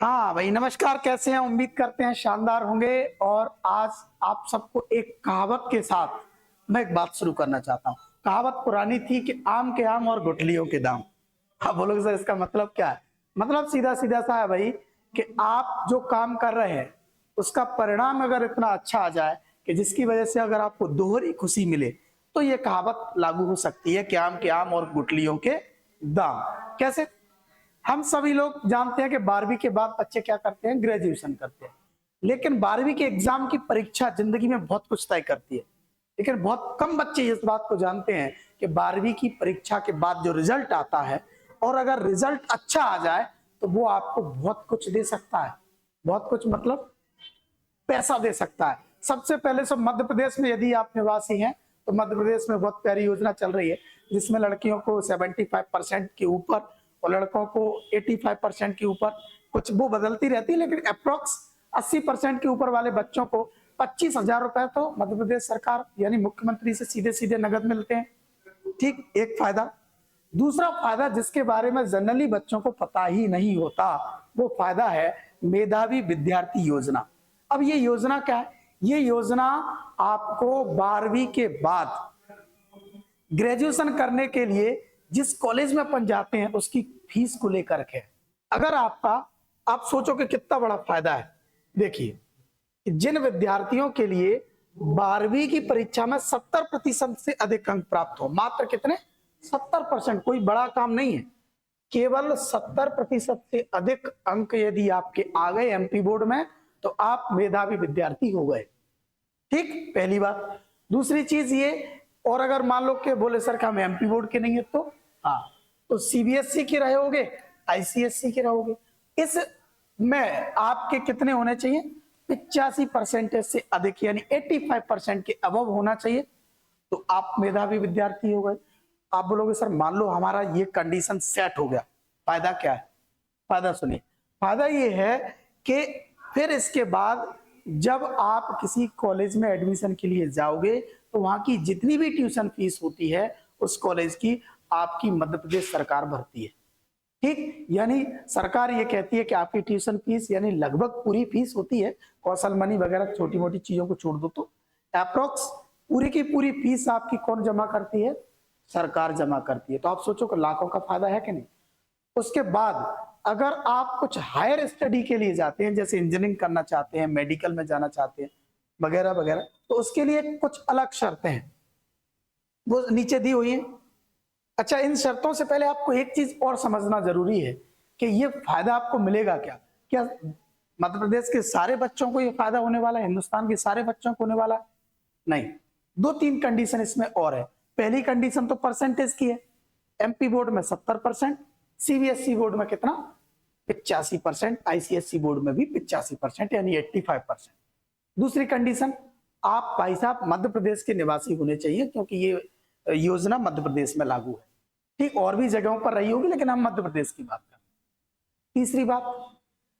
हाँ भाई, नमस्कार। कैसे हैं? उम्मीद करते हैं शानदार होंगे। और आज आप सबको एक कहावत के साथ मैं एक बात शुरू करना चाहता हूँ। कहावत पुरानी थी कि आम के आम और गुठलियों के दाम। आप बोलोगे सर इसका मतलब क्या है? मतलब सीधा सीधा सा है भाई कि आप जो काम कर रहे हैं उसका परिणाम अगर इतना अच्छा आ जाए कि जिसकी वजह से अगर आपको दोहरी खुशी मिले, तो ये कहावत लागू हो सकती है कि आम के आम और गुठलियों के दाम। कैसे? हम सभी लोग जानते हैं कि 12वीं के बाद बच्चे क्या करते हैं? ग्रेजुएशन करते हैं। लेकिन 12वीं के एग्जाम की परीक्षा जिंदगी में बहुत कुछ तय करती है। लेकिन बहुत कम बच्चे इस बात को जानते हैं कि 12वीं की परीक्षा के बाद जो रिजल्ट आता है, और अगर रिजल्ट अच्छा आ जाए तो वो आपको बहुत कुछ दे सकता है। बहुत कुछ मतलब पैसा दे सकता है। सबसे पहले सब मध्य प्रदेश में यदि आप निवासी हैं तो मध्य प्रदेश में बहुत प्यारी योजना चल रही है जिसमें लड़कियों को 75% के ऊपर और लड़कों को 85% के ऊपर, कुछ वो बदलती रहती है, लेकिन अप्रोक्स 80% के ऊपर वाले बच्चों को 25,000 रुपए तो मध्य प्रदेश सरकार यानी मुख्यमंत्री से सीधे सीधे नगद मिलते हैं। ठीक, एक फायदा। दूसरा फायदा जिसके बारे में जनरली बच्चों को पता ही नहीं होता, वो फायदा है मेधावी विद्यार्थी योजना। अब ये योजना क्या है? ये योजना आपको 12वीं के बाद ग्रेजुएशन करने के लिए जिस कॉलेज में अपन जाते हैं उसकी फीस को लेकर के। अगर आप सोचो कि कितना बड़ा फायदा है। देखिए, जिन विद्यार्थियों के लिए 12वीं की परीक्षा में 70% से अधिक अंक प्राप्त हो, मात्र कितने? 70%। कोई बड़ा काम नहीं है। केवल 70% से अधिक अंक यदि आपके आ गए एमपी बोर्ड में तो आप मेधावी विद्यार्थी हो गए। ठीक, पहली बात। दूसरी चीज ये, और अगर मान लो कि बोले सर का हम एमपी बोर्ड के नहीं है तो हाँ, तो सीबीएसई के रहोगे, आईसीएसई के रहोगे। इस में आपके कितने होने चाहिए? 85% से अधिक यानी 85% के अबव होना चाहिए, तो आप मेधावी विद्यार्थी हो गए। आप बोलोगे सर मान लो हमारा ये कंडीशन सेट हो गया, फायदा क्या है? फायदा सुनिए। फायदा ये है कि फिर इसके बाद जब आप किसी कॉलेज में एडमिशन के लिए जाओगे तो वहां की जितनी भी ट्यूशन फीस होती है उस कॉलेज की आपकी मध्य प्रदेश सरकार भरती है। ठीक, यानी सरकार ये कहती है कि आपकी ट्यूशन फीस यानी लगभग पूरी फीस होती है, कौशल मनी वगैरह छोटी मोटी चीजों को छोड़ दो तो अप्रोक्स पूरी की पूरी फीस आपकी कौन जमा करती है? सरकार जमा करती है। तो आप सोचो कि लाखों का फायदा है कि नहीं। उसके बाद अगर आप कुछ हायर स्टडी के लिए जाते हैं, जैसे इंजीनियरिंग करना चाहते हैं, मेडिकल में जाना चाहते हैं वगैरह वगैरह, तो उसके लिए कुछ अलग शर्तें हैं, वो नीचे दी हुई है। अच्छा, इन शर्तों से पहले आपको एक चीज और समझना जरूरी है कि ये फायदा आपको मिलेगा क्या? क्या मध्य प्रदेश के सारे बच्चों को ये फायदा होने वाला है? हिंदुस्तान के सारे बच्चों को होने वाला है? नहीं। दो तीन कंडीशन इसमें और है। पहली कंडीशन तो परसेंटेज की है। एमपी बोर्ड में 70%, सीबीएसई बोर्ड में कितना? 85%, आईसीएसई बोर्ड में भी 85% यानी 85%। दूसरी कंडीशन, आप भाई साहब मध्य प्रदेश के निवासी होने चाहिए, क्योंकि ये योजना मध्य प्रदेश में लागू है। ठीक, और भी जगहों पर रही होगी लेकिन हम मध्य प्रदेश की बात कर।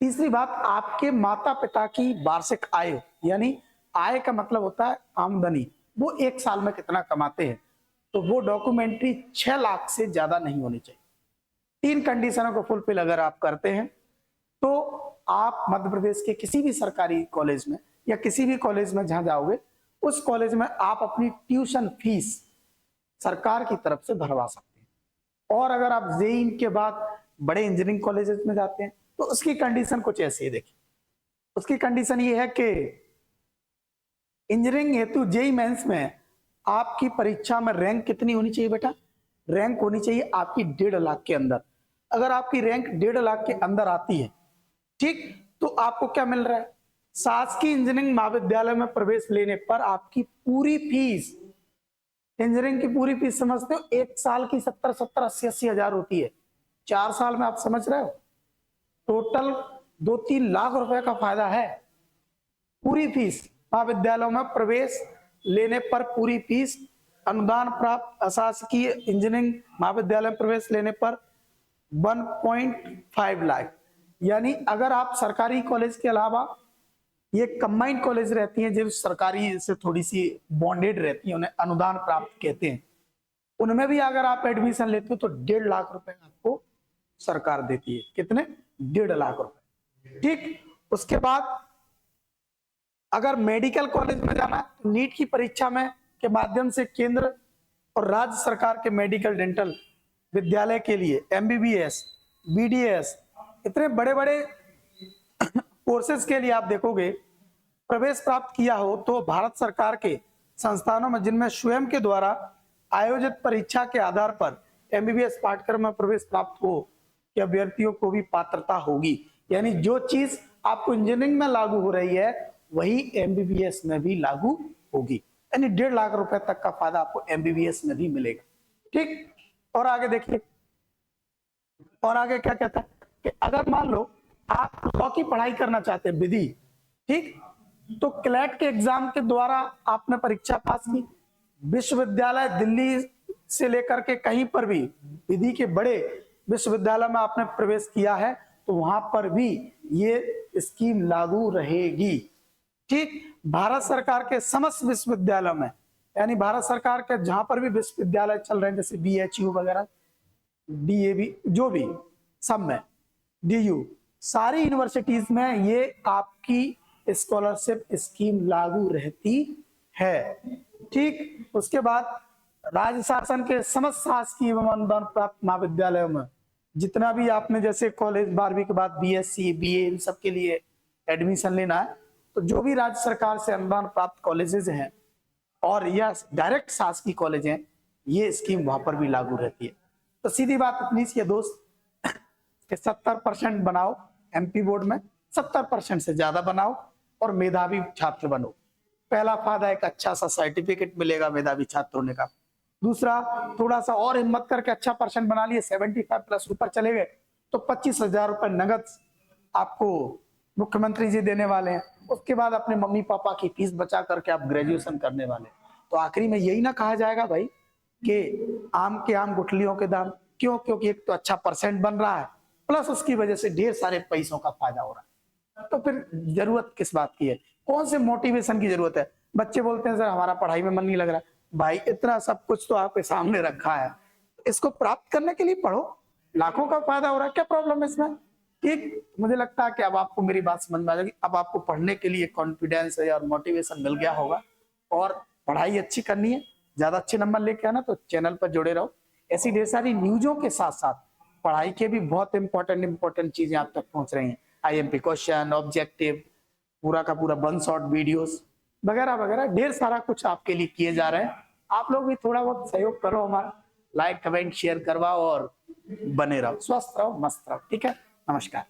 तीसरी बात आपके माता पिता की वार्षिक आय, यानी आय का मतलब होता है आमदनी, वो एक साल में कितना कमाते हैं, तो वो डॉक्यूमेंट्री 6 लाख से ज्यादा नहीं होनी चाहिए। तीन कंडीशनों को फुलफिल अगर आप करते हैं तो आप मध्य प्रदेश के किसी भी सरकारी कॉलेज में या किसी भी कॉलेज में जहां जाओगे उस कॉलेज में आप अपनी ट्यूशन फीस सरकार की तरफ से भरवा सकते हैं। और अगर आप जेईई के बाद बड़े इंजीनियरिंग कॉलेजेस में जाते हैं तो उसकी कंडीशन कुछ ऐसी है। देखिए, उसकी कंडीशन ये है कि इंजीनियरिंग हेतु जेईई मेंस में आपकी परीक्षा में रैंक कितनी होनी चाहिए बेटा? रैंक होनी चाहिए आपकी 1.5 लाख के अंदर। अगर आपकी रैंक 1.5 लाख के अंदर आती है, ठीक, तो आपको क्या मिल रहा है? शासकीय इंजीनियरिंग महाविद्यालय में प्रवेश लेने पर आपकी पूरी फीस, इंजीनियरिंग की पूरी फीस समझते हो, एक साल की 70-80 हजार होती है। 4 साल में आप समझ रहे हो, टोटल 2-3 लाख रुपए का फायदा है। पूरी फीस महाविद्यालयों में प्रवेश लेने पर पूरी फीस, अनुदान प्राप्त अशासकीय इंजीनियरिंग महाविद्यालय में प्रवेश लेने पर 1.5 लाख। यानी अगर आप सरकारी कॉलेज के अलावा ये कंबाइंड कॉलेज रहती हैं जो सरकारी से थोड़ी सी बॉन्डेड रहती हैं, उन्हें अनुदान प्राप्त कहते हैं, उनमें भी अगर आप एडमिशन लेते हो तो 1.5 लाख रुपए आपको सरकार देती है। कितने? 1.5 लाख रुपए। ठीक, उसके बाद अगर मेडिकल कॉलेज में जाना है तो नीट की परीक्षा में के माध्यम से केंद्र और राज्य सरकार के मेडिकल डेंटल विद्यालय के लिए एमबीबीएस, बीडीएस, इतने बड़े बड़े कोर्सेज के लिए आप देखोगे प्रवेश प्राप्त किया हो तो भारत सरकार के संस्थानों में जिनमें स्वयं के द्वारा आयोजित परीक्षा के आधार पर एमबीबीएस पाठ्यक्रम में प्रवेश प्राप्त हो कि अभ्यर्थियों को भी पात्रता होगी। यानी जो चीज आपको इंजीनियरिंग में लागू हो रही है वही एमबीबीएस में भी लागू होगी। यानी 1.5 लाख रुपए तक का फायदा आपको एमबीबीएस में भी मिलेगा। ठीक, और आगे देखिए, और आगे क्या कहता है कि अगर मान लो आप लॉ की पढ़ाई करना चाहते हैं, विधि, ठीक, तो क्लैट के एग्जाम के द्वारा आपने परीक्षा पास की, विश्वविद्यालय दिल्ली से लेकर के कहीं पर भी विधि के बड़े विश्वविद्यालय में आपने प्रवेश किया है तो वहां पर भी ये स्कीम लागू रहेगी। ठीक, भारत सरकार के समस्त विश्वविद्यालय में, यानी भारत सरकार के जहां पर भी विश्वविद्यालय चल रहे हैं जैसे बीएचयू वगैरह, डीएवी, जो भी, सब में, डीयू, सारी यूनिवर्सिटीज में ये आपकी स्कॉलरशिप स्कीम लागू रहती है। ठीक, उसके बाद राज्य शासन के समस्त शासकीय एवं अनुदान प्राप्त महाविद्यालयों में जितना भी आपने जैसे कॉलेज 12वीं के बाद बीएससी, बीए, इन सब के लिए एडमिशन लेना है तो जो भी राज्य सरकार से अनुदान प्राप्त कॉलेजेस हैं और या डायरेक्ट शासकीय कॉलेज हैं, ये स्कीम वहां पर भी लागू रहती है। तो सीधी बात इतनी सी है दोस्त कि 70% बनाओ एमपी बोर्ड में, 70% से ज्यादा बनाओ और मेधावी छात्र बनो। पहला फायदा एक अच्छा सा सर्टिफिकेट मिलेगा मेधावी छात्र होने का। दूसरा, थोड़ा सा और हिम्मत करके अच्छा परसेंट बना लिए, 75+ ऊपर चले गए तो 25,000 रुपए नगद आपको मुख्यमंत्री जी देने वाले हैं। उसके बाद अपने मम्मी पापा की फीस बचा करके आप ग्रेजुएशन करने वाले। तो आखिरी में यही ना कहा जाएगा भाई कि आम के आम गुठलियों के दाम। क्यों? क्योंकि एक तो अच्छा परसेंट बन रहा है प्लस उसकी वजह से ढेर सारे पैसों का फायदा हो रहा है। तो फिर जरूरत किस बात की है? कौन से मोटिवेशन की जरूरत है? बच्चे बोलते हैं सर हमारा पढ़ाई में मन नहीं लग रहा। भाई इतना सब कुछ तो आपके सामने रखा है, इसको प्राप्त करने के लिए पढ़ो, लाखों का फायदा हो रहा है, क्या प्रॉब्लम है इसमें? ठीक, मुझे लगता है कि अब आपको मेरी बात समझ में आ जाएगी। अब आपको पढ़ने के लिए कॉन्फिडेंस है और मोटिवेशन मिल गया होगा और पढ़ाई अच्छी करनी है, ज्यादा अच्छे नंबर लेके आना, तो चैनल पर जुड़े रहो। ऐसी ढेर सारी न्यूजों के साथ साथ पढ़ाई के भी बहुत इंपॉर्टेंट चीजें आप तक पहुंच रही हैं। आईएमपी क्वेश्चन, ऑब्जेक्टिव, पूरा का पूरा 1 शॉट वीडियोस वगैरह वगैरह ढेर सारा कुछ आपके लिए किए जा रहे हैं। आप लोग भी थोड़ा बहुत सहयोग करो हमारा, लाइक कमेंट शेयर करवाओ और बने रहो, स्वस्थ रहो, मस्त रहो। ठीक है, नमस्कार।